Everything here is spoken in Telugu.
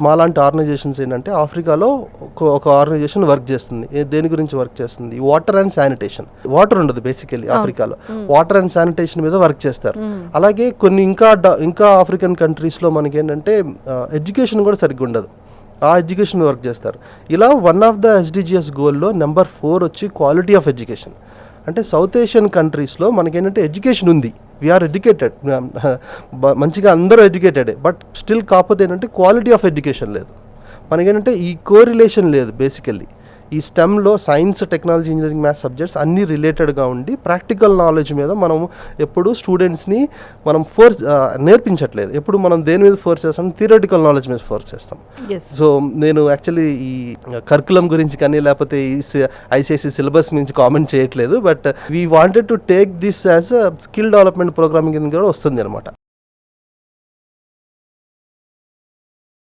మాలాంటి ఆర్గనైజేషన్స్ ఏంటంటే ఆఫ్రికాలో ఒక ఆర్గనైజేషన్ వర్క్ చేస్తుంది. దేని గురించి వర్క్ చేస్తుంది? Water and sanitation. వాటర్ ఉండదు బేసికలీ ఆఫ్రికాలో, వాటర్ అండ్ శానిటేషన్ మీద వర్క్ చేస్తారు. అలాగే కొన్ని ఇంకా ఆఫ్రికన్ కంట్రీస్లో మనకి ఏంటంటే ఎడ్యుకేషన్ కూడా సరిగ్గా ఉండదు, ఆ ఎడ్యుకేషన్ వర్క్ చేస్తారు. ఇలా వన్ ఆఫ్ ద SDGs గోల్లో నెంబర్ 4 వచ్చి క్వాలిటీ ఆఫ్ ఎడ్యుకేషన్. అంటే సౌత్ ఏషియన్ కంట్రీస్లో మనకేంటంటే ఎడ్యుకేషన్ ఉంది, వీఆర్ ఎడ్యుకేటెడ్, మంచిగా అందరూ ఎడ్యుకేటెడే, బట్ స్టిల్ కాకపోతే ఏంటంటే క్వాలిటీ ఆఫ్ ఎడ్యుకేషన్ లేదు. మనకేంటంటే ఈ కోరిలేషన్ లేదు. బేసికల్లీ ఈ స్టెమ్లో science, technology, engineering, maths subjects అన్నీ రిలేటెడ్గా ఉండి ప్రాక్టికల్ నాలెడ్జ్ మీద మనం ఎప్పుడు స్టూడెంట్స్ని మనం నేర్పించట్లేదు. ఎప్పుడు మనం దేని మీద ఫోర్స్ చేస్తాం? థియరటికల్ నాలెడ్జ్ మీద ఫోర్స్ చేస్తాం. సో నేను యాక్చువల్లీ ఈ కరికులం గురించి కానీ లేకపోతే ఈ ICSE సిలబస్ గురించి కామెంట్ చేయట్లేదు, but we wanted to take this as a skill development programming కింద కూడా వస్తుంది అనమాట.